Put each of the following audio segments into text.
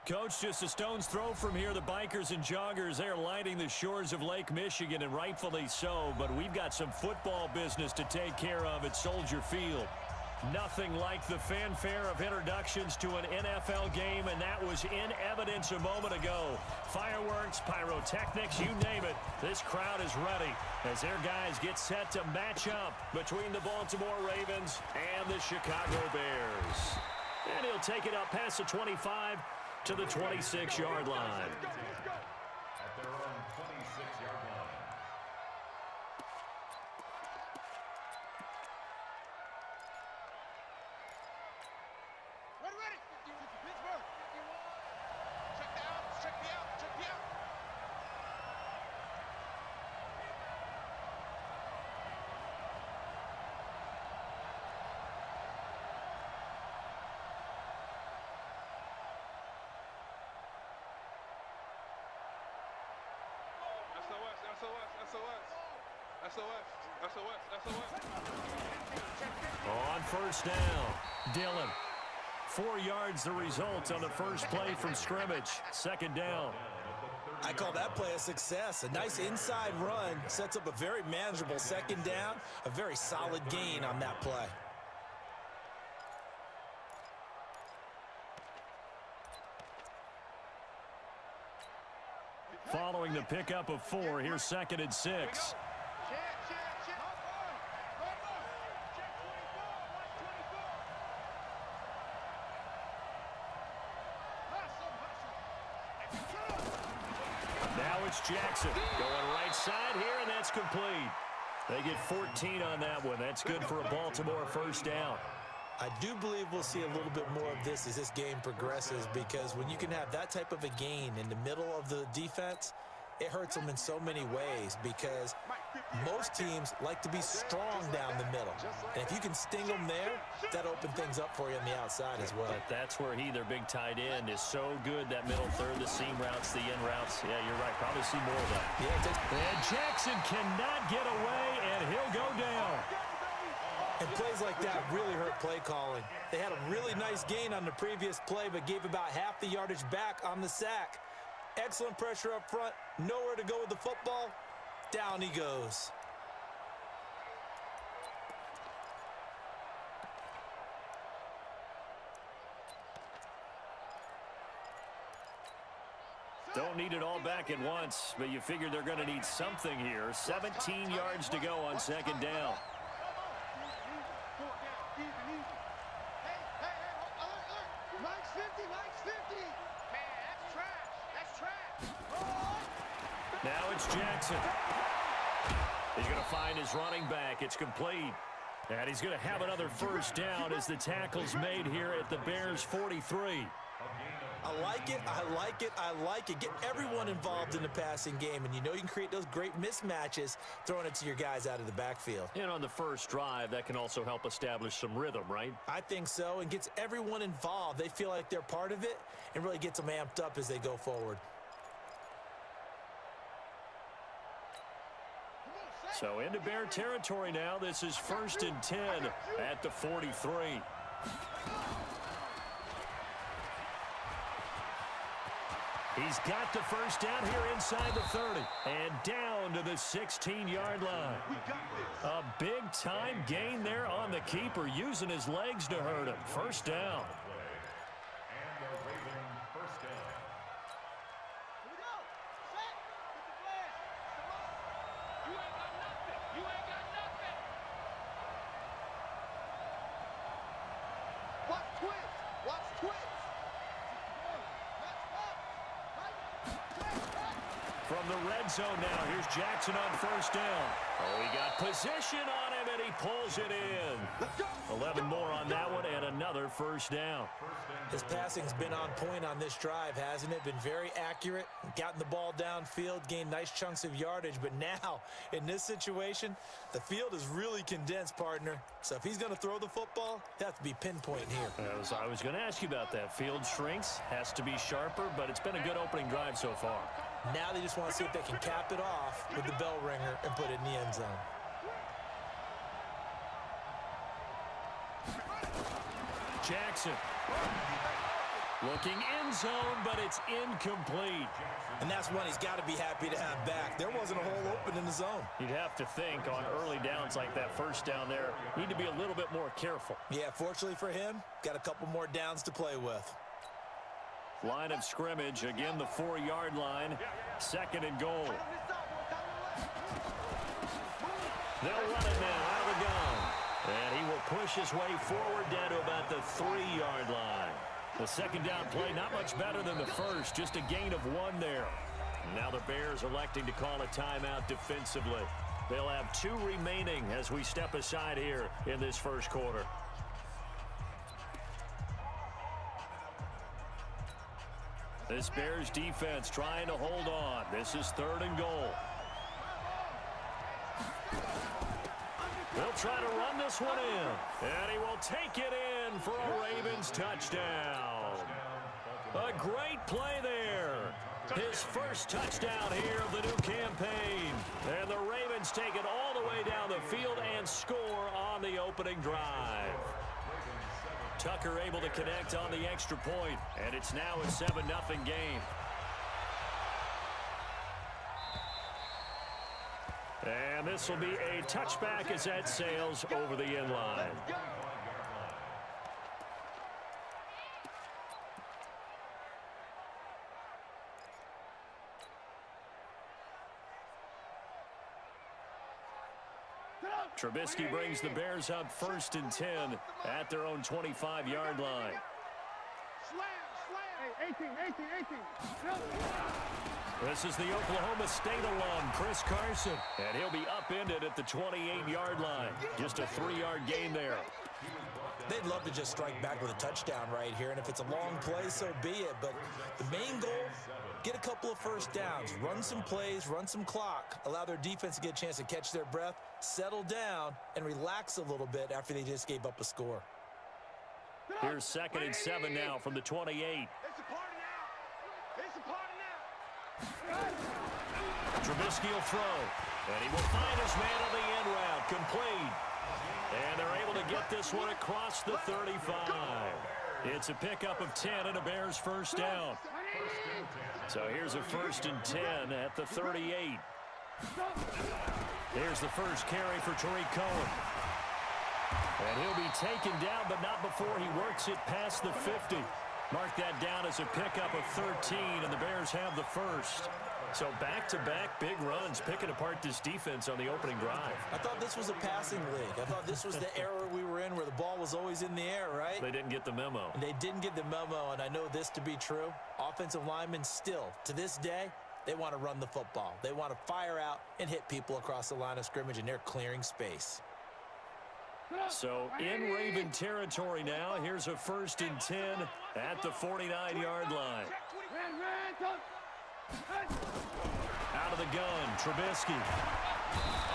Coach, just a stone's throw from here. The bikers and joggers, they're lining the shores of Lake Michigan, and rightfully so. But we've got some football business to take care of at Soldier Field. Nothing like the fanfare of introductions to an NFL game, and that was in evidence a moment ago. Fireworks, pyrotechnics, you name it. This crowd is ready as their guys get set to match up between the Baltimore Ravens and the Chicago Bears. And he'll take it up past the 25 to the 26-yard line. At their own 26-yard line. Ready. Pittsburgh. Check me out. SOS. On first down, Dillon. 4 yards the result on the first play from scrimmage. Second down. I call that play a success. A nice inside run sets up a very manageable second down. A very solid gain on that play. Following the pickup of 4, here's 2nd and 6. Now it's Jackson going right side here, and that's complete. They get 14 on that one. That's good for a Baltimore first down. I do believe we'll see a little bit more of this as this game progresses, because when you can have that type of a gain in the middle of the defense, it hurts them in so many ways, because most teams like to be strong down the middle. And if you can sting them there, that opens things up for you on the outside as well. But that's where their big tight end, is so good, that middle third, the seam routes, the in routes. Yeah, you're right. Probably see more of that. Yeah, and Jackson cannot get away, and he'll go down. And plays like that really hurt play calling. They had a really nice gain on the previous play, but gave about half the yardage back on the sack. Excellent pressure up front. Nowhere to go with the football. Down he goes. Don't need it all back at once, but you figure they're going to need something here. 17 yards to go on second down. Now it's Jackson. He's going to find his running back. It's complete. And he's going to have another first down as the tackle's made here at the Bears' 43. I like it. Get everyone involved in the passing game, and you know you can create those great mismatches throwing it to your guys out of the backfield. And on the first drive, that can also help establish some rhythm, right? I think so, and gets everyone involved. They feel like they're part of it, and really gets them amped up as they go forward. So into Bear territory now. This is 1st and 10 at the 43. He's got the first down here inside the 30. And down to the 16-yard line. A big-time gain there on the keeper, using his legs to hurt him. First down. And the Raven first down. From the red zone now, here's Jackson on first down. Oh, he got position on him, and he pulls it in. 11 more on that one, and another first down. His passing's been on point on this drive, hasn't it? Been very accurate, gotten the ball downfield, gained nice chunks of yardage. But now, in this situation, the field is really condensed, partner. So if he's going to throw the football, it has to be pinpoint here. I was going to ask you about that. Field shrinks, has to be sharper, but it's been a good opening drive so far. Now they just want to see if they can cap it off with the bell ringer and put it in the end zone. Jackson. Looking end zone, but it's incomplete. And that's one he's got to be happy to have back. There wasn't a hole open in the zone. You'd have to think on early downs like that first down there, need to be a little bit more careful. Yeah, fortunately for him, got a couple more downs to play with. Line of scrimmage, again the 4-yard line, 2nd and goal. They'll run it now out of the gun. And he will push his way forward down to about the 3-yard line. The second down play, not much better than the first, just a gain of 1 there. Now the Bears electing to call a timeout defensively. They'll have 2 remaining as we step aside here in this first quarter. This Bears defense trying to hold on. This is 3rd and goal. They'll try to run this one in. And he will take it in for a Ravens touchdown. A great play there. His first touchdown here of the new campaign. And the Ravens take it all the way down the field and score on the opening drive. Tucker able to connect on the extra point. And it's now a 7-0 game. And this will be a touchback as that sails over the end line. Trubisky brings the Bears up 1st and 10 at their own 25-yard line. Hey, 18. This is the Oklahoma State alum, Chris Carson. And he'll be upended at the 28-yard line. Just a 3-yard gain there. They'd love to just strike back with a touchdown right here, and if it's a long play, so be it. But the main goal, get a couple of first downs, run some plays, run some clock, allow their defense to get a chance to catch their breath, settle down, and relax a little bit after they just gave up a score. Here's 2nd and 7 now from the 28. It's a party now. It's a party now. Trubisky will throw, and he will find his man on the end route, complete. And they're able to get this one across the 35. It's a pickup of 10 and a Bears first down. So here's a 1st and 10 at the 38. Here's the first carry for Tariq Cohen. And he'll be taken down, but not before he works it past the 50. Mark that down as a pickup of 13, and the Bears have the first. So back-to-back big runs, picking apart this defense on the opening drive. I thought this was a passing league. I thought this was the era we were in where the ball was always in the air, right? They didn't get the memo. And they didn't get the memo, and I know this to be true. Offensive linemen still, to this day, they want to run the football. They want to fire out and hit people across the line of scrimmage, and they're clearing space. So in Raven territory now, here's a 1st and 10 at the 49-yard line. Out of the gun, Trubisky.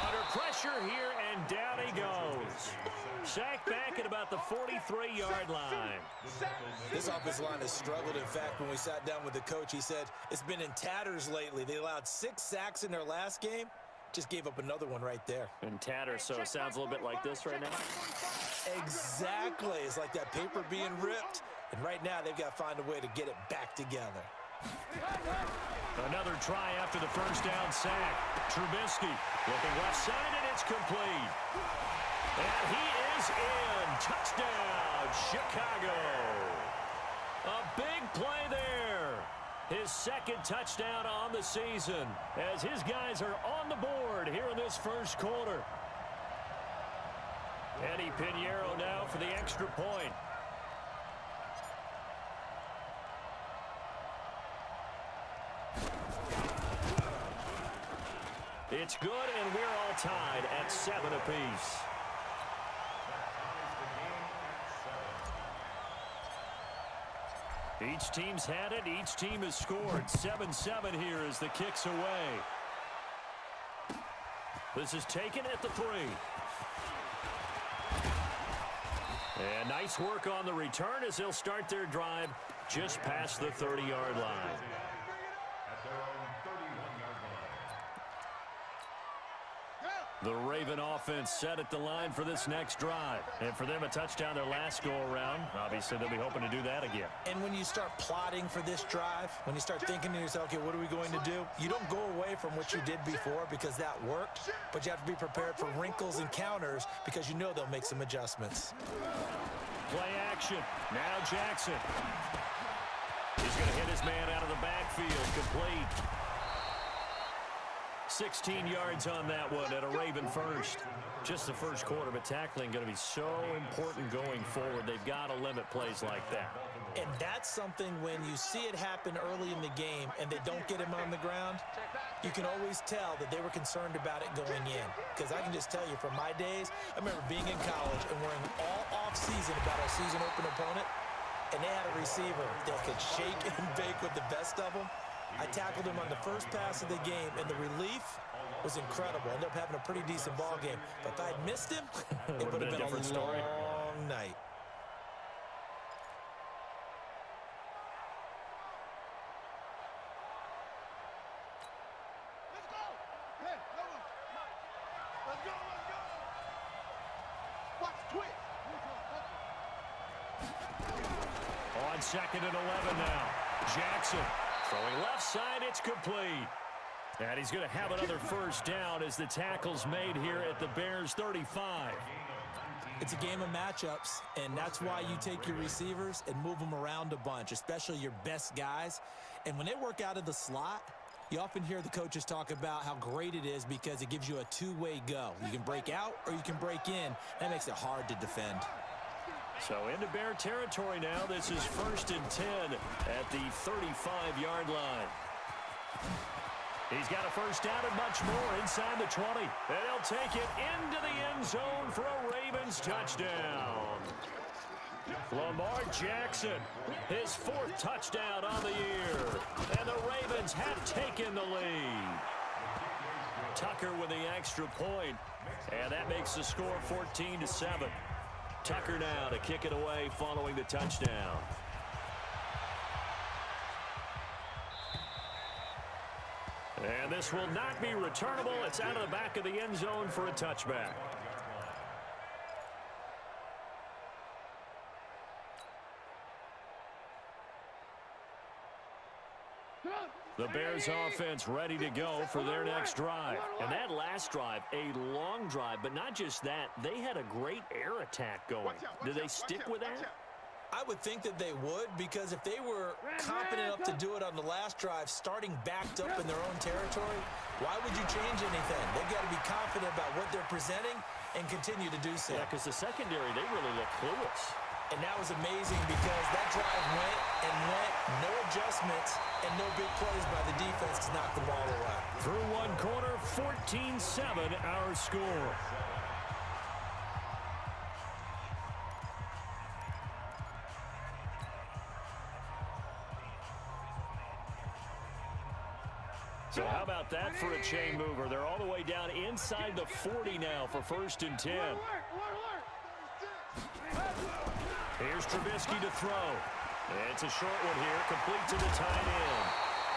Under pressure here, and down he goes. Sacked back at about the 43-yard line. This offensive line has struggled. In fact, when we sat down with the coach, he said it's been in tatters lately. They allowed 6 sacks in their last game. Just gave up another one right there. In tatters, so it sounds a little bit like this right now. Exactly. It's like that paper being ripped. And right now, they've got to find a way to get it back together. Another try after the first down sack. Trubisky looking left side, and it's complete. And he is in. Touchdown, Chicago. A big play there. His 2nd touchdown on the season as his guys are on the board here in this first quarter. Eddie Pinheiro now for the extra point. It's good, and we're all tied at 7 apiece. Each team's had it. Each team has scored. 7-7 here as the kick's away. This is taken at the 3. And nice work on the return as they'll start their drive just past the 30-yard line. The Raven offense set at the line for this next drive. And for them, a touchdown their last go-around. Obviously, they'll be hoping to do that again. And when you start plotting for this drive, when you start thinking to yourself, okay, what are we going to do? You don't go away from what you did before because that worked, but you have to be prepared for wrinkles and counters because you know they'll make some adjustments. Play action. Now Jackson. He's going to hit his man out of the backfield. Complete. 16 yards on that one at a Raven first. Just the first quarter, but tackling going to be so important going forward. They've got to limit plays like that. And that's something when you see it happen early in the game and they don't get him on the ground, you can always tell that they were concerned about it going in. Because I can just tell you from my days, I remember being in college and worrying all off-season about our season open opponent, and they had a receiver that could shake and bake with the best of them. I tackled him on the first pass of the game, and the relief was incredible. Ended up having a pretty decent ball game. But if I'd missed him, it would have been a different story. long night. Let's go. Hey, let's go. Watch twitch. On 2nd and 11 now. Jackson throwing left side. It's complete. And he's going to have another first down as the tackle's made here at the Bears 35. It's a game of matchups, and that's why you take your receivers and move them around a bunch, especially your best guys. And when they work out of the slot, you often hear the coaches talk about how great it is because it gives you a two-way go. You can break out or you can break in. That makes it hard to defend. So into Bear territory now. This is 1st and 10 at the 35-yard line. He's got a first down and much more inside the 20. And he'll take it into the end zone for a Ravens touchdown. Lamar Jackson, his 4th touchdown on the year. And the Ravens have taken the lead. Tucker with the extra point. And that makes the score 14-7. Tucker now to kick it away following the touchdown. And this will not be returnable. It's out of the back of the end zone for a touchback. The Bears offense ready to go for their next drive. And that last drive, a long drive, but not just that. They had a great air attack going. Did they stick with that? I would think that they would, because if they were confident enough to do it on the last drive, starting backed up in their own territory, why would you change anything? They've got to be confident about what they're presenting and continue to do so. Yeah, because the secondary, they really look clueless. And that was amazing because that drive went and went, no adjustments, and no big plays by the defense to knock the ball away. Through one quarter, 14-7 our score. So how about that for a chain mover? They're all the way down inside the 40 now for 1st and 10. Here's Trubisky to throw. It's a short one here, complete to the tight end.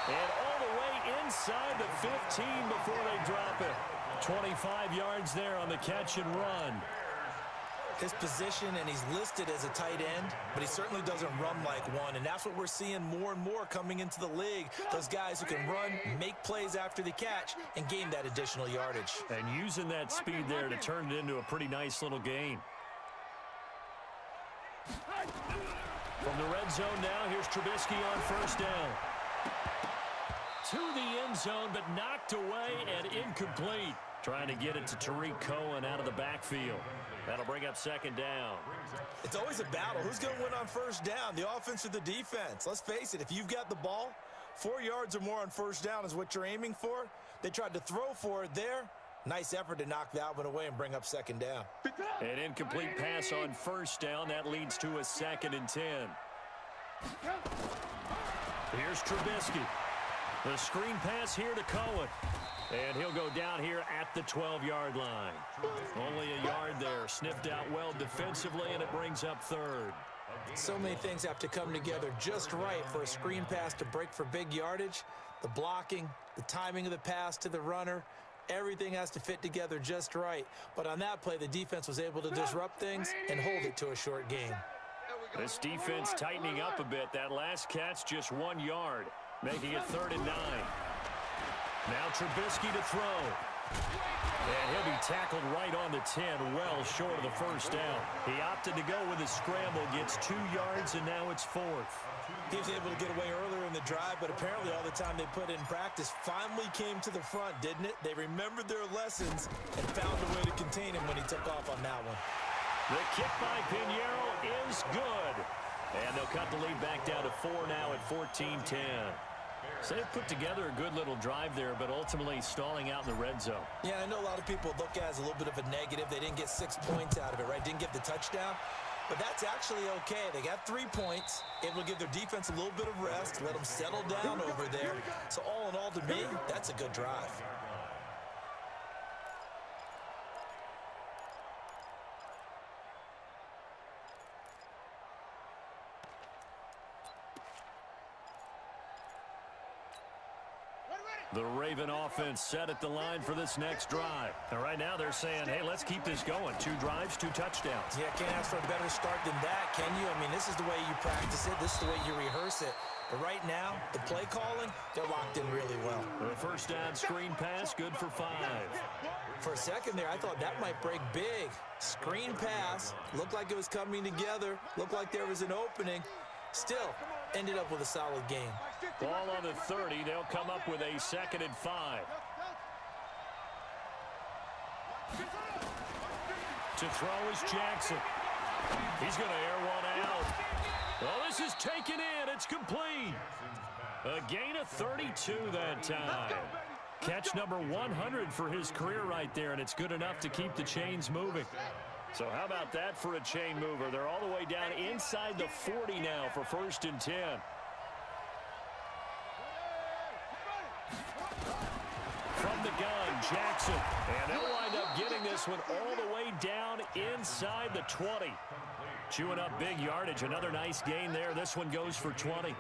And all the way inside the 15 before they drop it. 25 yards there on the catch and run. His position, and he's listed as a tight end, but he certainly doesn't run like one, and that's what we're seeing more and more coming into the league. Those guys who can run, make plays after the catch, and gain that additional yardage. And using that speed there to turn it into a pretty nice little gain. From the red zone now, here's Trubisky on 1st down. To the end zone, but knocked away and incomplete. Trying to get it to Tariq Cohen out of the backfield. That'll bring up 2nd down. It's always a battle. Who's going to win on 1st down, the offense or the defense? Let's face it, if you've got the ball, 4 yards or more on 1st down is what you're aiming for. They tried to throw for it there. Nice effort to knock that one away and bring up 2nd down. An incomplete pass on 1st down. That leads to a 2nd and 10. Here's Trubisky. The screen pass here to Cohen. And he'll go down here at the 12-yard line. Only a yard there. Sniffed out well defensively, and it brings up 3rd. So many things have to come together just right for a screen pass to break for big yardage. The blocking, the timing of the pass to the runner, Everything has to fit together just right. But on that play, the defense was able to disrupt things and hold it to a short game. This defense tightening up a bit. That last catch just 1 yard, making it 3rd and 9. Now Trubisky to throw. And he'll be tackled right on the 10, well short of the first down. He opted to go with a scramble, gets 2 yards, and now it's 4th. He was able to get away earlier in the drive, but apparently all the time they put in practice finally came to the front, didn't it? They remembered their lessons and found a way to contain him when he took off on that one. The kick by Pinheiro is good. And they'll cut the lead back down to 4 now at 14-10. So they've put together a good little drive there, but ultimately stalling out in the red zone. Yeah, I know a lot of people look at it as a little bit of a negative. They didn't get 6 points out of it, right? Didn't get the touchdown. But that's actually okay. They got 3 points, able to give their defense a little bit of rest, let them settle down over there. So all in all, to me, that's a good drive. The Raven offense set at the line for this next drive. And right now they're saying, hey, let's keep this going. 2 drives, 2 touchdowns. Yeah, can't ask for a better start than that, can you? I mean, this is the way you practice it. This is the way you rehearse it. But right now, the play calling, they're locked in really well. The first down screen pass, good for 5. For a second there, I thought that might break big. Screen pass, looked like it was coming together, looked like there was an opening. Still, ended up with a solid game. Ball on the 30. They'll come up with a 2nd and 5. To throw is Jackson. He's going to air one out. Well, this is taken in. It's complete. A gain of 32 that time. Catch number 100 for his career right there, and it's good enough to keep the chains moving. So how about that for a chain mover? They're all the way down inside the 40 now for 1st and 10. From the gun, Jackson. And they'll wind up getting this one all the way down inside the 20. Chewing up big yardage. Another nice gain there. This one goes for 20.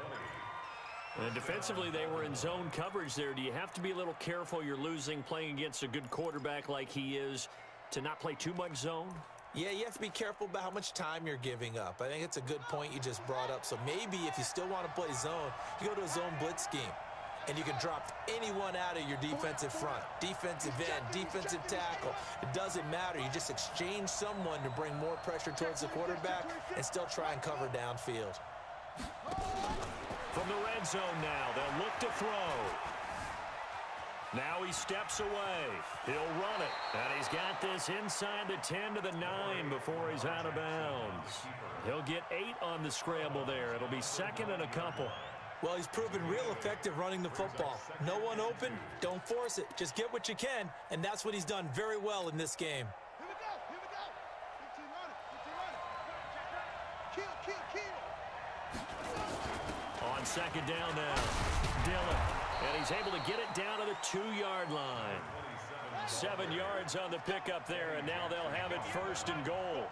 And defensively, they were in zone coverage there. Do you have to be a little careful? You're losing playing against a good quarterback like he is to not play too much zone? Yeah, you have to be careful about how much time you're giving up. I think it's a good point you just brought up. So maybe if you still want to play zone, you go to a zone blitz scheme. And you can drop anyone out of your defensive front. Defensive end, defensive tackle. It doesn't matter. You just exchange someone to bring more pressure towards the quarterback and still try and cover downfield. From the red zone now, they'll look to throw. Now he steps away. He'll run it. And he's got this inside the 10 to the 9 before he's out of bounds. He'll get 8 on the scramble there. It'll be 2nd and a couple. Well, he's proven real effective running the football. No one open, don't force it. Just get what you can, and that's what he's done very well in this game. Here we go. Here we go. 15 running. Kill. On 2nd down now, Dillon. And he's able to get it down to the 2-yard line. 7 yards on the pickup there, and now they'll have it 1st and goal.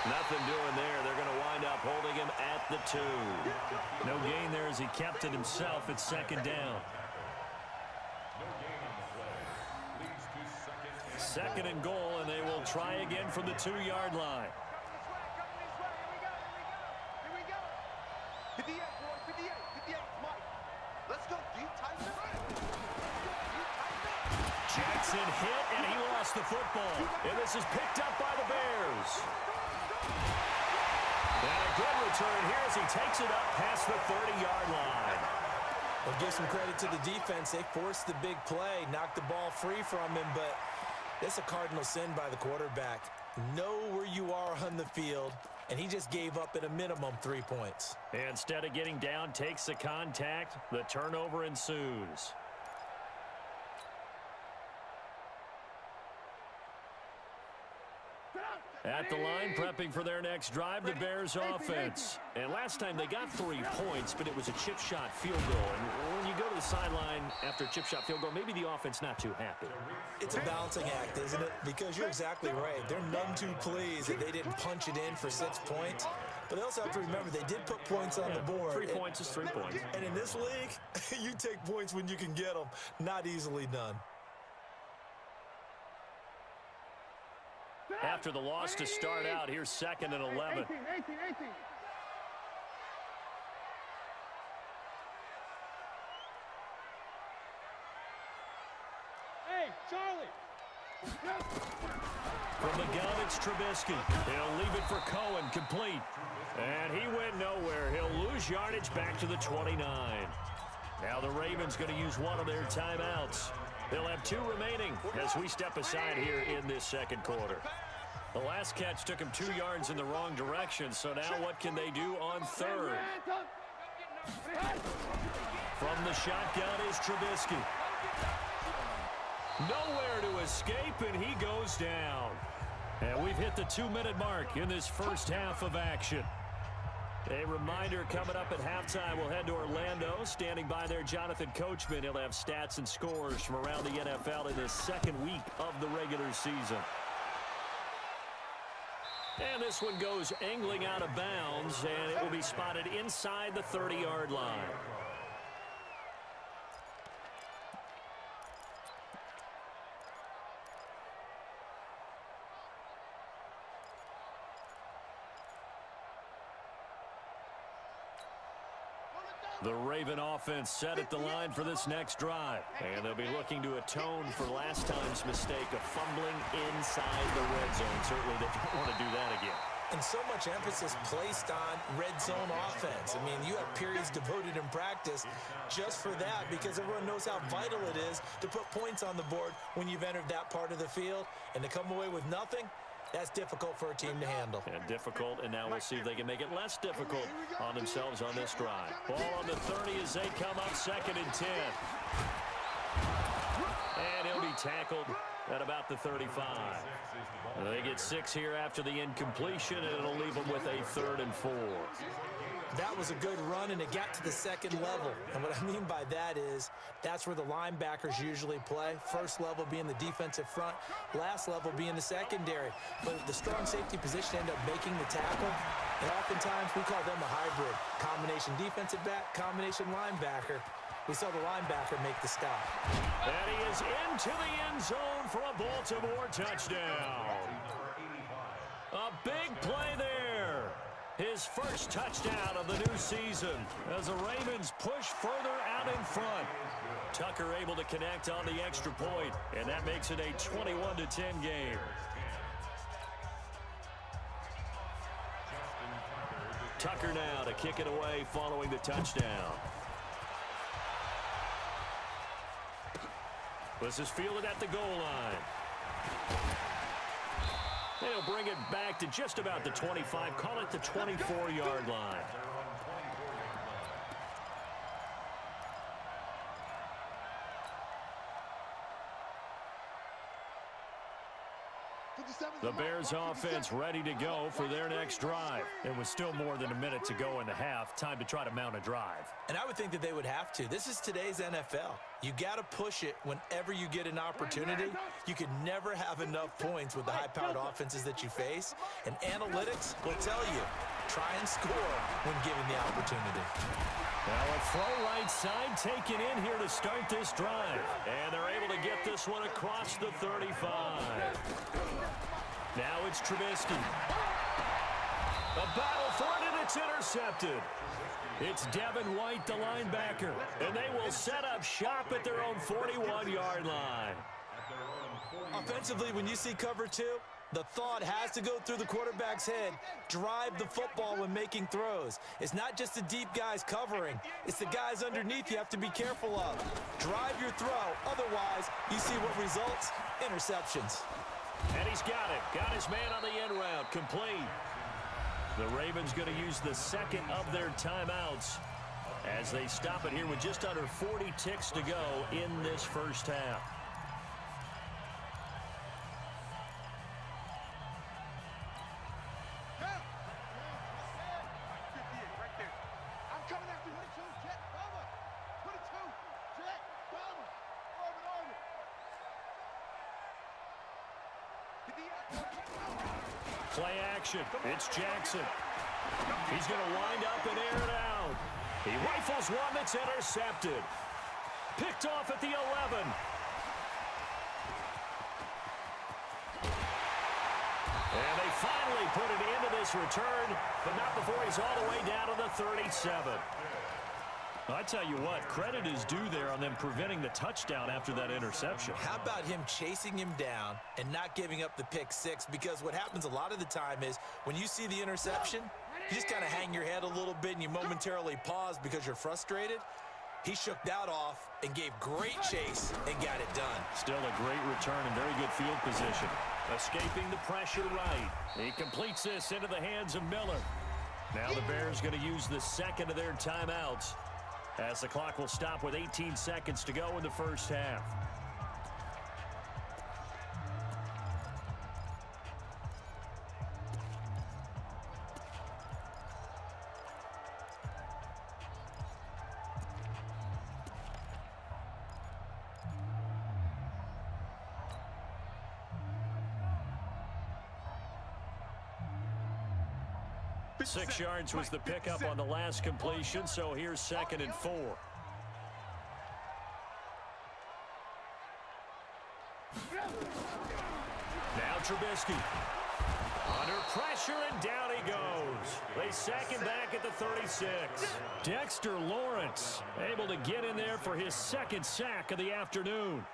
Nothing doing there. They're going to wind up holding him at the 2. No gain there as he kept it himself at 2nd down. 2nd and goal, and they will try again from the 2-yard line. Here we go. 58, boy. 58. 58. Mike. Let's go. Deep, tighten it. Jackson hit, and he lost the football. And this is picked up by the Bears. And a good return here as he takes it up past the 30-yard line. Well, give some credit to the defense. They forced the big play, knocked the ball free from him, but it's a cardinal sin by the quarterback. Know where you are on the field, and he just gave up at a minimum 3 points. Instead of getting down, takes the contact. The turnover ensues. At the line, prepping for their next drive, the Bears offense. And last time they got 3 points, but it was a chip shot field goal. And when you go to the sideline after a chip shot field goal, maybe the offense not too happy. It's a balancing act, isn't it? Because you're exactly right. They're none too pleased that they didn't punch it in for 6 points. But they also have to remember they did put points on the board. 3 points is 3 points. And in this league, you take points when you can get them. Not easily done. After the loss to start out, here's 2nd and 11. 18. Hey, Charlie. From the gun, it's Trubisky. He'll leave it for Cohen, complete. And he went nowhere. He'll lose yardage back to the 29. Now the Ravens going to use one of their timeouts. They'll have 2 remaining as we step aside here in this second quarter. The last catch took him 2 yards in the wrong direction, so now what can they do on 3rd? From the shotgun is Trubisky. Nowhere to escape, and he goes down. And we've hit the 2-minute mark in this first half of action. A reminder coming up at halftime, we'll head to Orlando. Standing by there, Jonathan Coachman. He'll have stats and scores from around the NFL in this second week of the regular season. And this one goes angling out of bounds, and it will be spotted inside the 30-yard line. The Raven offense set at the line for this next drive. And they'll be looking to atone for last time's mistake of fumbling inside the red zone. Certainly they don't want to do that again. And so much emphasis placed on red zone offense. I mean, you have periods devoted in practice just for that because everyone knows how vital it is to put points on the board when you've entered that part of the field. And to come away with nothing, that's difficult for a team to handle. And difficult, and now we'll see if they can make it less difficult on themselves on this drive. Ball on the 30 as they come up 2nd and 10. And he'll be tackled at about the 35. They get 6 here after the incompletion, and it'll leave them with a 3rd and 4. That was a good run, and it got to the 2nd level. And what I mean by that is that's where the linebackers usually play. First level being the defensive front, last level being the secondary. But the strong safety position ended up making the tackle, and oftentimes we call them a hybrid. Combination defensive back, combination linebacker. We saw the linebacker make the stop. And he is into the end zone for a Baltimore touchdown. A big play there. His first touchdown of the new season as the Ravens push further out in front. Tucker able to connect on the extra point, and that makes it a 21-10 game. Tucker now to kick it away following the touchdown. This is fielded at the goal line. They'll bring it back to just about the 25, call it the 24-yard line. The Bears offense ready to go for their next drive. It was still more than a minute to go in the half. Time to try to mount a drive. And I would think that they would have to. This is today's NFL. You got to push it whenever you get an opportunity. You can never have enough points with the high-powered offenses that you face. And analytics will tell you, try and score when given the opportunity. Now a throw right side taken in here to start this drive. And they're able to get this one across the 35. Now it's Trubisky. A battle for it, and it's intercepted. It's Devin White, the linebacker. And they will set up shop at their own 41-yard line. Offensively, when you see cover 2, the thought has to go through the quarterback's head. Drive the football when making throws. It's not just the deep guys covering. It's the guys underneath you have to be careful of. Drive your throw. Otherwise, you see what results? Interceptions. And he's got it. Got his man on the end route. Complete. The Ravens going to use the second of their timeouts as they stop it here with just under 40 ticks to go in this first half. Play action. It's Jackson. He's going to wind up and air it out. He rifles one that's intercepted. Picked off at the 11. And they finally put an end to this return, but not before he's all the way down to the 37. I tell you what, credit is due there on them preventing the touchdown after that interception. How about him chasing him down and not giving up the pick six? Because what happens a lot of the time is when you see the interception, you just kind of hang your head a little bit and you momentarily pause because you're frustrated. He shook that off and gave great chase and got it done. Still a great return and very good field position. Escaping the pressure right. He completes this into the hands of Miller. Now the Bears going to use the second of their timeouts, as the clock will stop with 18 seconds to go in the first half. Six yards was the pickup on the last completion, so here's 2nd and 4. Now Trubisky. Under pressure, and down he goes. They sack him back at the 36. Dexter Lawrence able to get in there for his 2nd sack of the afternoon.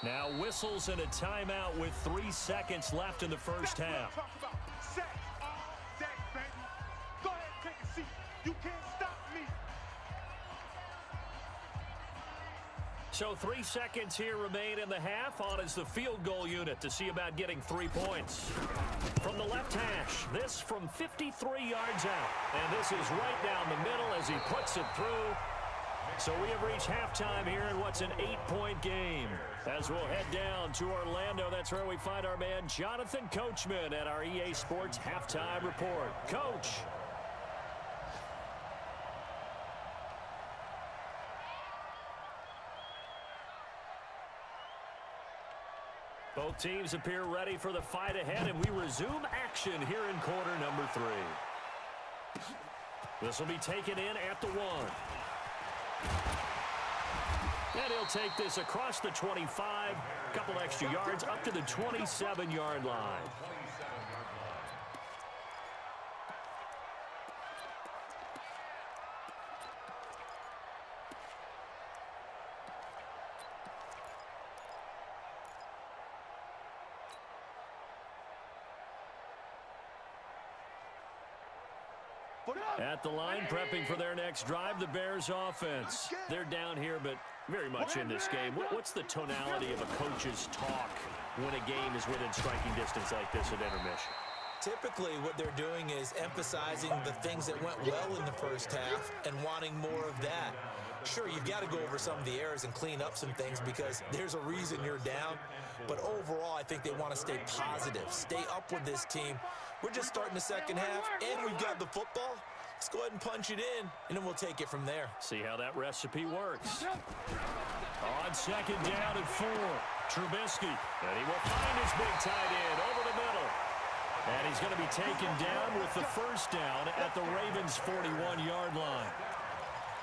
Now whistles and a timeout with 3 seconds left in the first half. So 3 seconds here remain in the half. On is the field goal unit to see about getting 3 points. From the left hash, this from 53 yards out. And this is right down the middle as he puts it through. So we have reached halftime here in what's an 8-point game. As we'll head down to Orlando, that's where we find our man Jonathan Coachman at our EA Sports Halftime Report. Coach. Both teams appear ready for the fight ahead, and we resume action here in quarter number 3. This will be taken in at the 1. And he'll take this across the 25, a couple extra yards up to the 27-yard line. At the line, prepping for their next drive, the Bears offense. They're down here, but very much in this game. What's the tonality of a coach's talk when a game is within striking distance like this at intermission? Typically, what they're doing is emphasizing the things that went well in the first half and wanting more of that. Sure, you've got to go over some of the errors and clean up some things because there's a reason you're down. But overall, I think they want to stay positive, stay up with this team. We're just starting the second half, and we've got the football. Let's go ahead and punch it in, and then we'll take it from there. See how that recipe works. On 2nd down and 4, Trubisky. And he will find his big tight end over the middle. And he's going to be taken down with the first down at the Ravens' 41-yard line.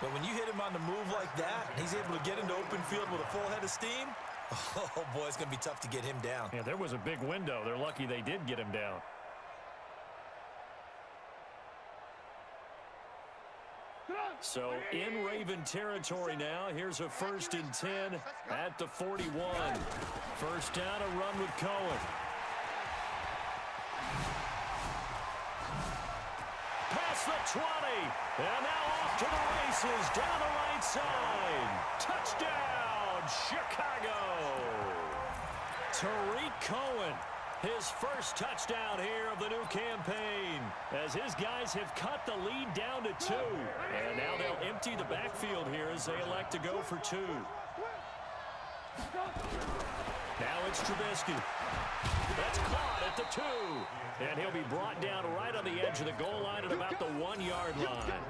But when you hit him on the move like that, and he's able to get into open field with a full head of steam, oh, boy, it's going to be tough to get him down. Yeah, there was a big window. They're lucky they did get him down. So in Raven territory now. Here's a 1st and 10 at the 41. First down, a run with Cohen. Past the 20. And now off to the races down the right side. Touchdown, Chicago. Tariq Cohen. His first touchdown here of the new campaign as his guys have cut the lead down to 2. And now they'll empty the backfield here as they elect to go for 2. Now it's Trubisky. That's caught at the 2. And he'll be brought down right on the edge of the goal line at about the 1-yard line.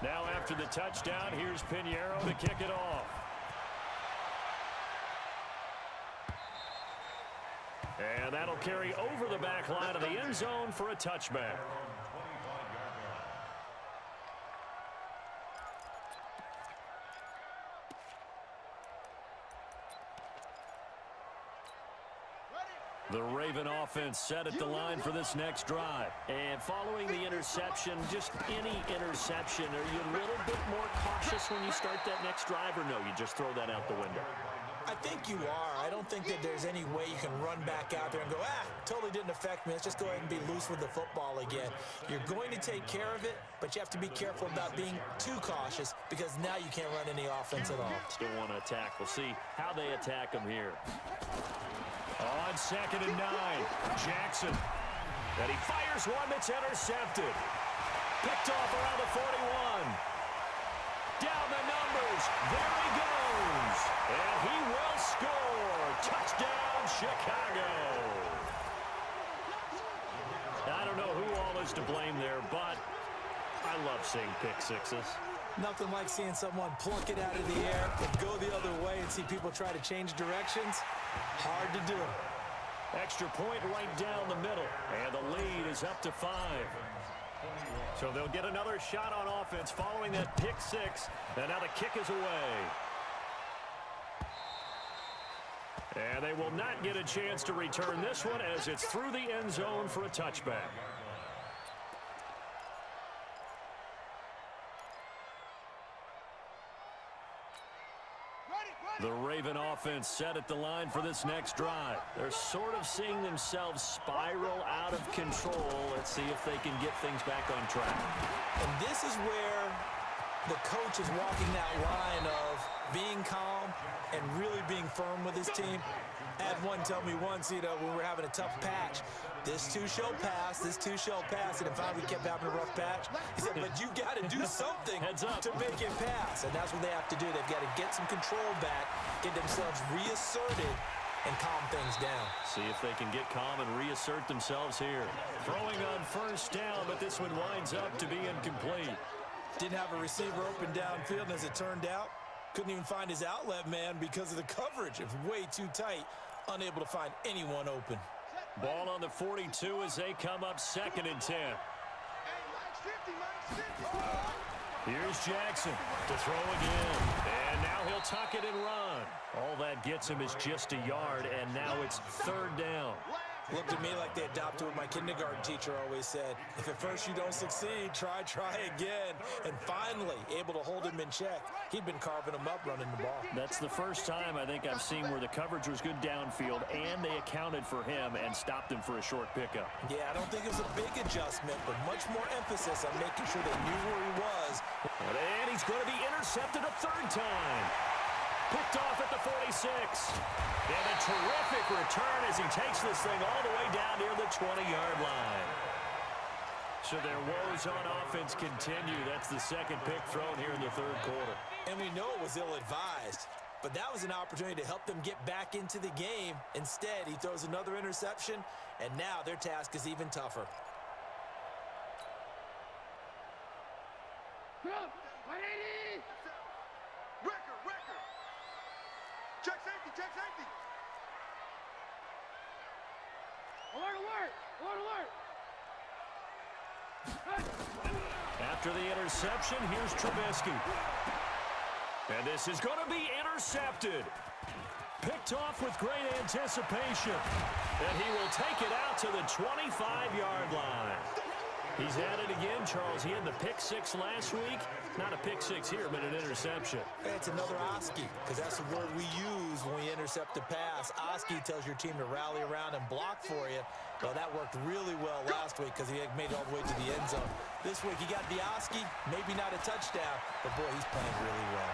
Now after the touchdown, here's Pinheiro to kick it off. And that'll carry over the back line of the end zone for a touchback. The Raven offense set at the line for this next drive. And following the interception, just any interception, are you a little bit more cautious when you start that next drive, or no, you just throw that out the window? I think you are. I don't think that there's any way you can run back out there and go, totally didn't affect me. Let's just go ahead and be loose with the football again. You're going to take care of it, but you have to be careful about being too cautious because now you can't run any offense at all. Still want to attack. We'll see how they attack them here. On 2nd and 9, Jackson. And he fires one that's intercepted. Picked off around the 41. Down the numbers. There he goes. And he will score. Touchdown, Chicago. I don't know who all is to blame there, but I love seeing pick sixes. Nothing like seeing someone plunk it out of the air and go the other way and see people try to change directions. Hard to do. Extra point right down the middle. And the lead is up to 5. So they'll get another shot on offense following that pick six. And now the kick is away. And they will not get a chance to return this one as it's through the end zone for a touchback. The Raven offense set at the line for this next drive. They're sort of seeing themselves spiral out of control. Let's see if they can get things back on track. And this is where the coach is walking that line of being calm and really being firm with his team. I had one tell me once, we were having a tough patch. This too shall pass, this too shall pass. And finally we kept having a rough patch. He said, but you got to do something to make it pass. And that's what they have to do. They've got to get some control back, get themselves reasserted, and calm things down. See if they can get calm and reassert themselves here. Throwing on 1st down, but this one winds up to be incomplete. Didn't have a receiver open downfield, and as it turned out, couldn't even find his outlet man because of the coverage. It was way too tight, unable to find anyone open. Ball on the 42 as they come up 2nd and 10. Here's Jackson to throw again. And now he'll tuck it and run. All that gets him is just a yard, and now it's 3rd down. Looked at me like they adopted what my kindergarten teacher always said. If at first you don't succeed, try again. And finally, able to hold him in check. He'd been carving him up running the ball. That's the first time I think I've seen where the coverage was good downfield, and they accounted for him and stopped him for a short pickup. Yeah, I don't think it was a big adjustment, but much more emphasis on making sure they knew where he was. And he's going to be intercepted a 3rd time. Picked off at the 46. And a terrific return as he takes this thing all the way down near the 20-yard line. So their woes on offense continue. That's the 2nd pick thrown here in the 3rd quarter. And we know it was ill-advised, but that was an opportunity to help them get back into the game. Instead, he throws another interception, and now their task is even tougher. Check safety. Alert! After the interception, here's Trubisky. And this is going to be intercepted. Picked off with great anticipation. And he will take it out to the 25-yard line. He's at it again, Charles. He had the pick six last week. Not a pick six here, but an interception. Hey, it's another Oski, because that's the word we use when we intercept a pass. Oski tells your team to rally around and block for you. Well, that worked really well last week because he made it all the way to the end zone. This week, he got the Oski, maybe not a touchdown, but boy, he's playing really well.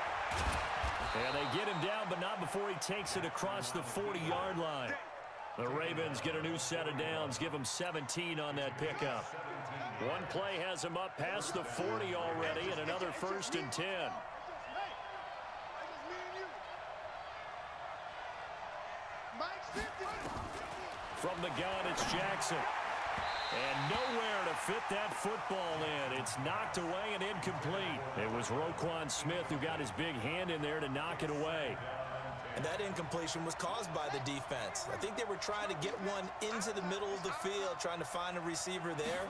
And they get him down, but not before he takes it across the 40-yard line. The Ravens get a new set of downs, give them 17 on that pickup. One play has him up past the 40 already, and another 1st and 10. From the gun, it's Jackson. And nowhere to fit that football in. It's knocked away and incomplete. It was Roquan Smith who got his big hand in there to knock it away. And that incompletion was caused by the defense. I think they were trying to get one into the middle of the field, trying to find a receiver there.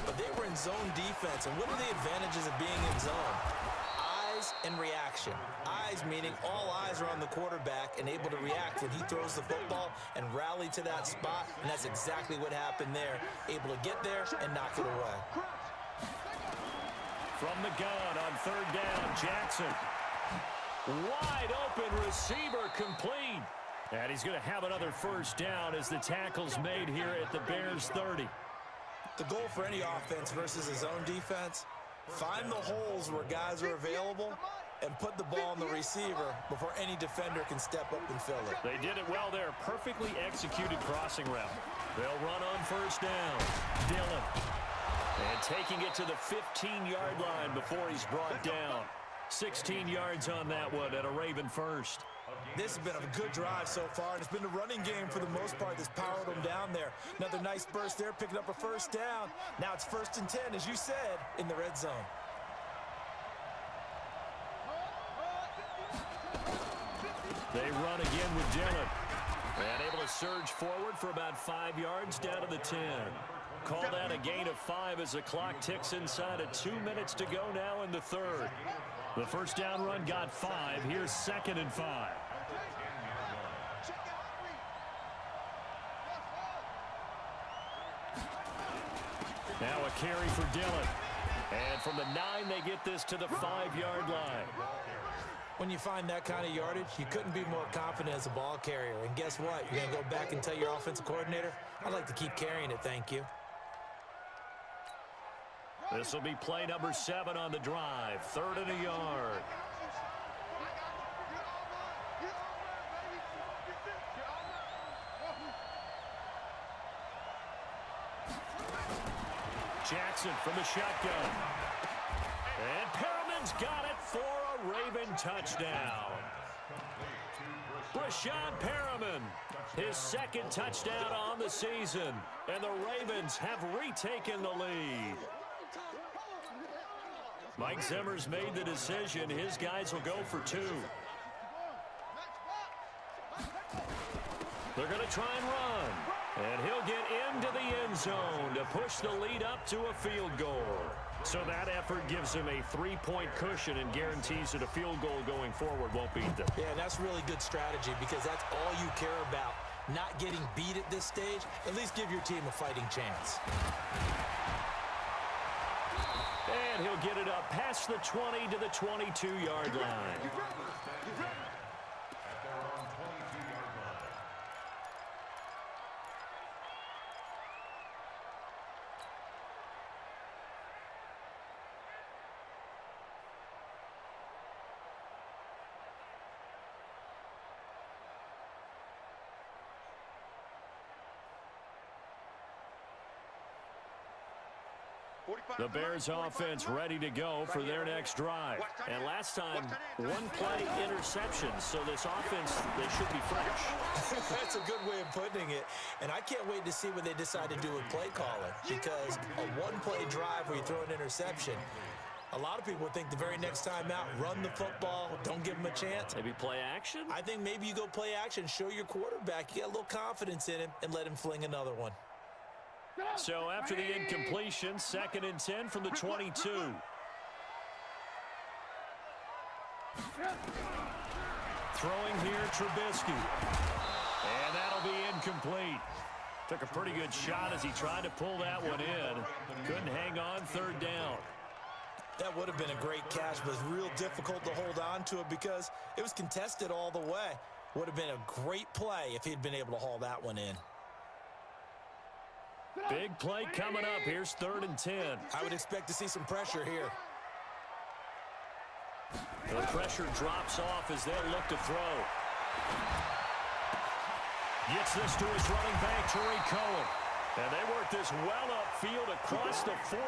But they were in zone defense. And what are the advantages of being in zone? Eyes and reaction. Eyes meaning all eyes are on the quarterback and able to react when he throws the football and rally to that spot. And that's exactly what happened there. Able to get there and knock it away. From the gun on third down, Jackson. Wide open receiver complete. And he's going to have another first down as the tackle's made here at the Bears 30. The goal for any offense versus a zone defense, find the holes where guys are available and put the ball on the receiver before any defender can step up and fill it. They did it well there. Perfectly executed crossing route. They'll run on first down. Dillon. And taking it to the 15-yard line before he's brought down. 16 yards on that one at a Raven first. This has been a good drive so far, and it's been the running game for the most part that's powered them down there. Another nice burst there, picking up a first down. Now it's 1st and 10, as you said, in the red zone. They run again with Dillon. And able to surge forward for about 5 yards down to the 10. Call that a gain of 5 as the clock ticks inside of 2 minutes to go now in the third. The first down run got 5. Here's 2nd and 5. Now a carry for Dillon. And from the 9, they get this to the 5-yard line. When you find that kind of yardage, you couldn't be more confident as a ball carrier. And guess what? You're going to go back and tell your offensive coordinator, I'd like to keep carrying it, thank you. This will be play number 7 on the drive. 3rd and a yard. Jackson from the shotgun. And Perriman's got it for a Raven touchdown. Brashad Perriman, his 2nd touchdown on the season. And the Ravens have retaken the lead. Mike Zimmer's made the decision. His guys will go for 2. They're going to try and run. And he'll get into the end zone to push the lead up to a field goal. So that effort gives him a 3-point cushion and guarantees that a field goal going forward won't beat them. Yeah, and that's really good strategy because that's all you care about. Not getting beat at this stage. At least give your team a fighting chance. And he'll get it up past the 20 to the 22-yard line. The Bears offense ready to go for their next drive. And last time, 1-play interception. So this offense, they should be fresh. That's a good way of putting it. And I can't wait to see what they decide to do with play calling. Because a 1-play drive where you throw an interception, a lot of people think the very next time out, run the football, don't give them a chance. Maybe play action? I think maybe you go play action, show your quarterback, you got a little confidence in him, and let him fling another one. So after the incompletion, 2nd and 10 from the 22. Throwing here, Trubisky. And that'll be incomplete. Took a pretty good shot as he tried to pull that one in. Couldn't hang on 3rd down. That would have been a great catch, but it's real difficult to hold on to it because it was contested all the way. Would have been a great play if he'd been able to haul that one in. Big play coming up. Here's 3rd and 10. I would expect to see some pressure here. The pressure drops off as they'll look to throw. Gets this to his running back, Tariq Cohen. And they work this well upfield across the 45.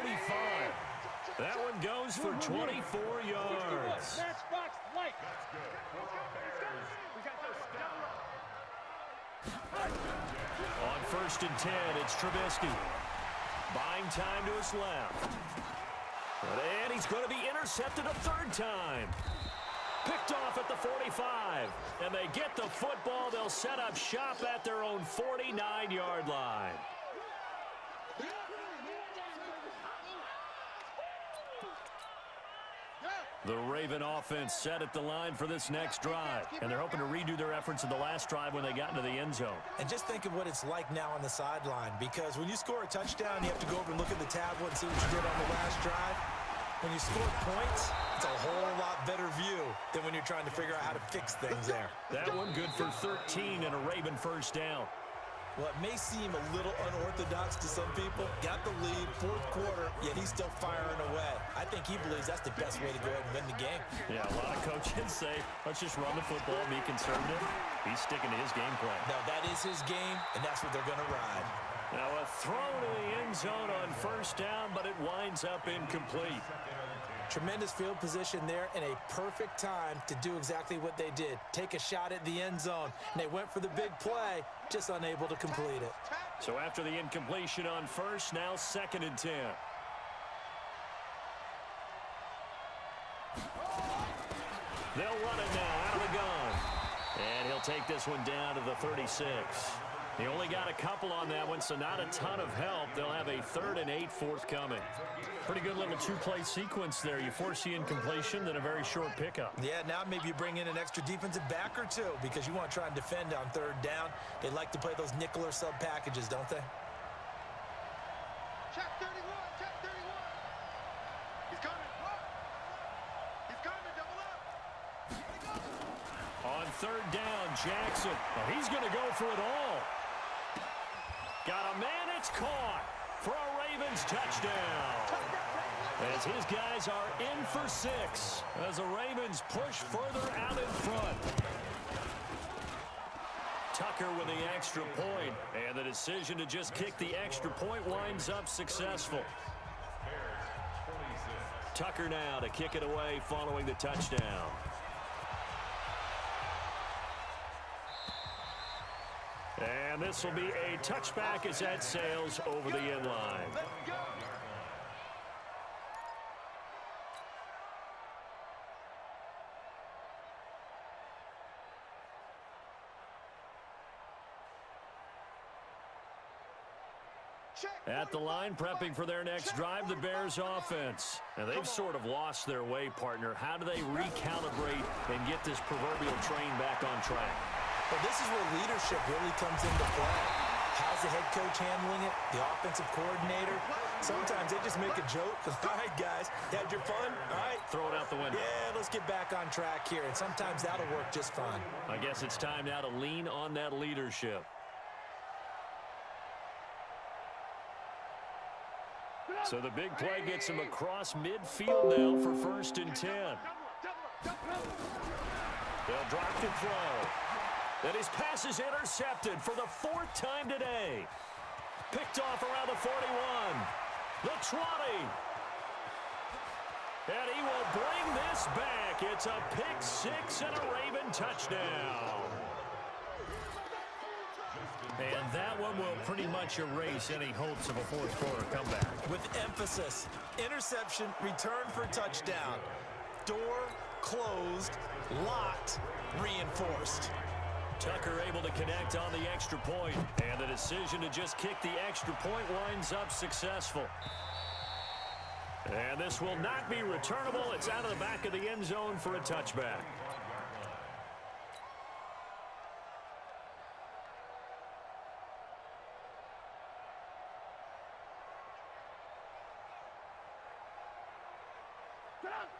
That one goes for 24 yards. On 1st and 10, it's Trubisky. Buying time to his left. And he's going to be intercepted a 3rd time. Picked off at at the 45. And they get the football. They'll set up shop at their own 49-yard line. The Raven offense set at the line for this next drive. And they're hoping to redo their efforts in the last drive when they got into the end zone. And just think of what it's like now on the sideline, because when you score a touchdown, you have to go over and look at the tablet and see what you did on the last drive. When you score points, it's a whole lot better view than when you're trying to figure out how to fix things there. That one good for 13 and a Raven first down. Well, it may seem a little unorthodox to some people. Got the lead, fourth quarter, yet he's still firing away. I think he believes that's the best way to go ahead and win the game. Yeah, a lot of coaches say, let's just run the football, be conservative. He's sticking to his game plan. No, that is his game, and that's what they're going to ride. Now a throw to the end zone on first down, but it winds up incomplete. Tremendous field position there and a perfect time to do exactly what they did. Take a shot at the end zone. And they went for the big play, just unable to complete it. So after the incompletion on first, now 2nd and 10. They'll run it now out of the gun. And he'll take this one down to the 36. He only got a couple on that one, so not a ton of help. They'll have a 3rd and 8 forthcoming. Pretty good little two-play sequence there. You force the incompletion, then a very short pickup. Yeah, now maybe you bring in an extra defensive back or two because you want to try and defend on 3rd down. They like to play those nickel or sub packages, don't they? Check 31, check 31. He's coming. He's coming, double up. On 3rd down, Jackson. Well, he's going to go for it all. Got a man, it's caught for a Ravens touchdown. As his guys are in for 6 as the Ravens push further out in front. Tucker with the extra point, and the decision to just kick the extra point winds up successful. Tucker now to kick it away following the touchdown. And this will be a touchback as that sails over the end line. At the line, prepping for their next drive, the Bears offense. Now, they've sort of lost their way, partner. How do they recalibrate and get this proverbial train back on track? Well, this is where leadership really comes into play. How's the head coach handling it? The offensive coordinator? Sometimes they just make a joke. All right, guys, you had your fun? All right. Throw it out the window. Yeah, let's get back on track here. And sometimes that'll work just fine. I guess it's time now to lean on that leadership. So the big play gets him across midfield now for 1st and 10. They'll drop to throw. And his pass is intercepted for the 4th time today. Picked off around the 41. The 20. And he will bring this back. It's a pick 6 and a Raven touchdown. And that one will pretty much erase any hopes of a 4th quarter comeback. With emphasis, interception, return for touchdown. Door closed, locked, reinforced. Tucker able to connect on the extra point, and the decision to just kick the extra point winds up successful. And this will not be returnable. It's out of the back of the end zone for a touchback.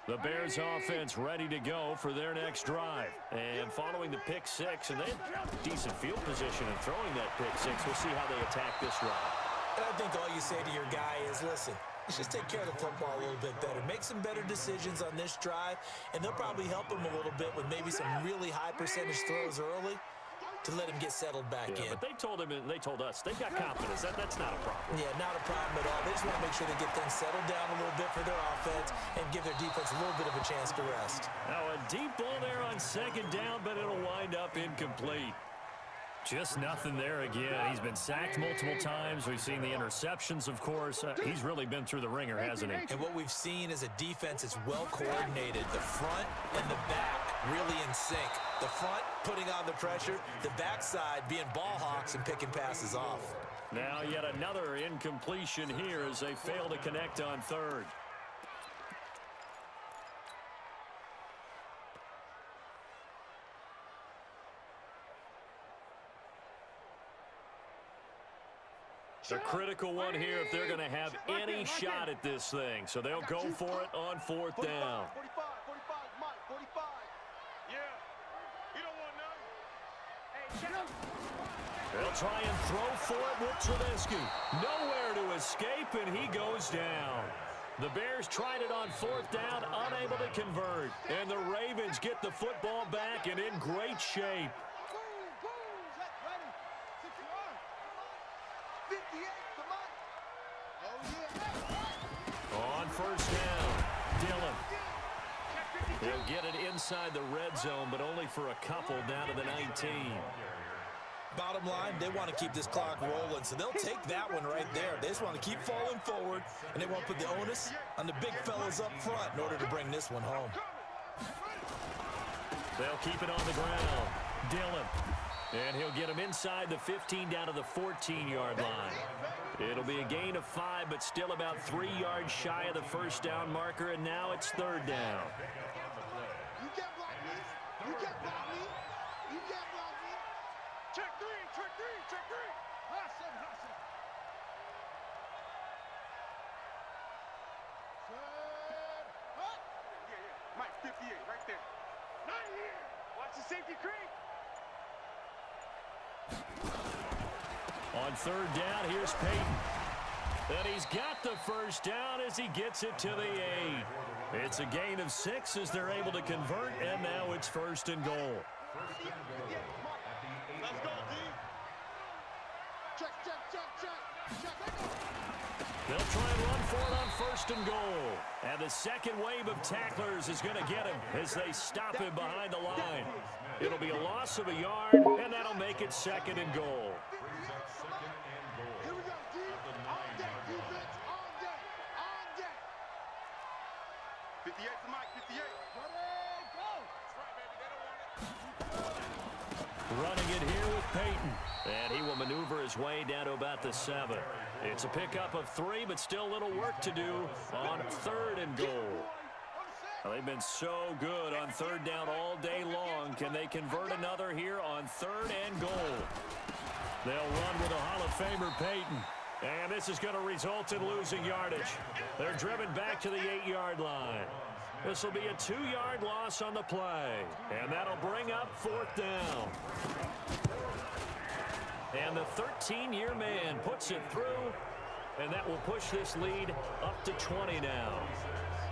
The Bears offense ready to go for their next drive. And following the pick 6, and they had decent field position in throwing that pick 6. We'll see how they attack this drive. And I think all you say to your guy is, listen, let's just take care of the football a little bit better. Make some better decisions on this drive, and they'll probably help him a little bit with maybe some really high percentage throws early to let him get settled back in. But they told him and they told us they've got confidence. That's not a problem. Yeah, not a problem at all. They just want to make sure they get things settled down a little bit for their offense and give their defense a little bit of a chance to rest. Now a deep ball there on 2nd down, but it'll wind up incomplete. Just nothing there again. He's been sacked multiple times. We've seen the interceptions, of course. He's really been through the ringer, hasn't he? And what we've seen is a defense that's well coordinated. The front and the back really in sync. The front putting on the pressure, the backside being ball hawks and picking passes off. Now yet another incompletion here as they fail to connect on third. A critical one here if they're going to have any shot at this thing. So they'll go for it on fourth down. 45, Mike, 45. Yeah. You don't want none. Hey, get him. They'll try and throw for it with Trubisky. Nowhere to escape, and he goes down. The Bears tried it on fourth down, unable to convert. And the Ravens get the football back and in great shape. 58, come on. Oh, yeah. On first down, Dillon. He'll get it inside the red zone, but only for a couple down to the 19. Bottom line, they want to keep this clock rolling, so they'll take that one right there. They just want to keep falling forward, and they won't put the onus on the big fellas up front in order to bring this one home. They'll keep it on the ground. Dillon. And he'll get him inside the 15 down to the 14-yard line. It'll be a gain of 5, but still about 3 yards shy of the first down marker, and now it's third down. You can't block me. You can't block me. You can't block me. Check three, check three, check three. Hustle, hustle. Yeah. Mike, 58, right there. Not here. Watch the safety creep. On third down, here's Peyton. And he's got the first down as he gets it to the 8. It's a gain of 6 as they're able to convert, and now it's first and goal. Let's go, D. Check. They'll try and run for it on first and goal. And the second wave of tacklers is going to get him as they stop him behind the line. It'll be a loss of a yard, and that'll make it second and goal. Here we go, D. On deck, defense. On deck. On deck. 58 to Mike, 58. Ready, go. That's right, baby. They don't want it. Running it here with Peyton. And he will maneuver his way down to about the 7. It's a pickup of 3, but still a little work to do on third and goal. Well, they've been so good on third down all day long. Can they convert another here on third and goal? They'll run with a Hall of Famer, Peyton. And this is going to result in losing yardage. They're driven back to the 8-yard line. This will be a 2-yard loss on the play. And that'll bring up fourth down. And the 13-year man puts it through. And that will push this lead up to 20 now.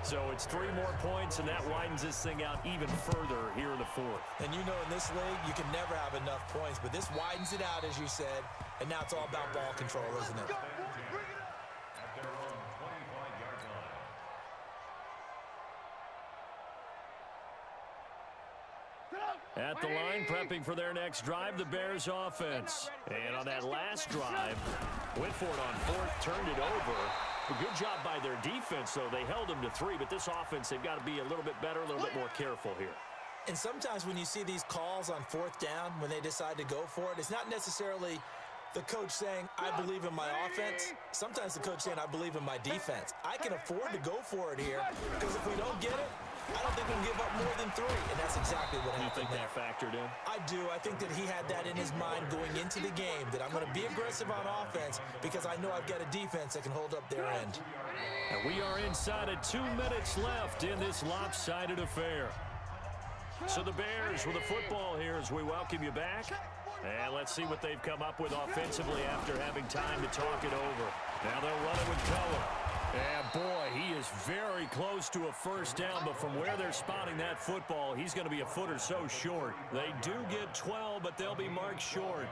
So it's 3 more points, and that widens this thing out even further here in the fourth. And you know in this league, you can never have enough points, but this widens it out, as you said, and now it's all about ball control, isn't it? At their own 25-yard line. At the line, prepping for their next drive, the Bears offense. And on that last drive, went for it on fourth, turned it over. A good job by their defense, though. They held them to 3, but this offense, they've got to be a little bit better, a little bit more careful here. And sometimes when you see these calls on fourth down, when they decide to go for it, it's not necessarily the coach saying, I believe in my offense. Sometimes the coach saying, I believe in my defense. I can afford to go for it here, because if we don't get it, I don't think we can give up more than 3, and that's exactly what happened. You think that factored in? I do. I think that he had that in his mind going into the game, that I'm going to be aggressive on offense because I know I've got a defense that can hold up their end. And we are inside of 2 minutes left in this lopsided affair. So the Bears with the football here as we welcome you back. And let's see what they've come up with offensively after having time to talk it over. Now they'll run it with Cohen. And boy, he is very close to a first down, but from where they're spotting that football, he's going to be a foot or so short. They do get 12, but they'll be marked short.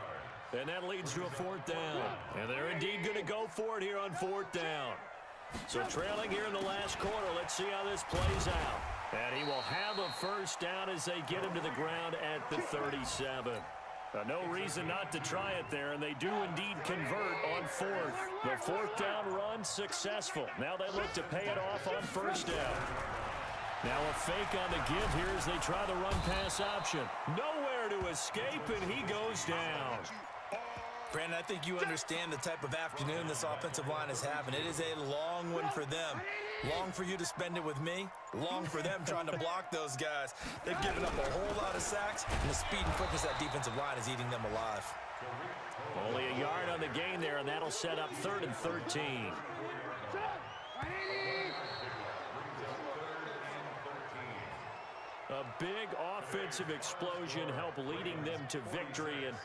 And that leads to a fourth down. And they're indeed going to go for it here on fourth down. So trailing here in the last quarter, let's see how this plays out. And he will have a first down as they get him to the ground at the 37. No reason not to try it there, and they do indeed convert on fourth. The fourth down run successful. Now they look to pay it off on first down. Now a fake on the give here as they try the run-pass option. Nowhere to escape, and he goes down. Brandon, I think you understand the type of afternoon this offensive line is having. It is a long one for them. Long for you to spend it with me. Long for them trying to block those guys. They've given up a whole lot of sacks, and the speed and quickness of that defensive line is eating them alive. Only a yard on the gain there, and that'll set up 3rd and 13. A big offensive explosion helped leading them to victory, and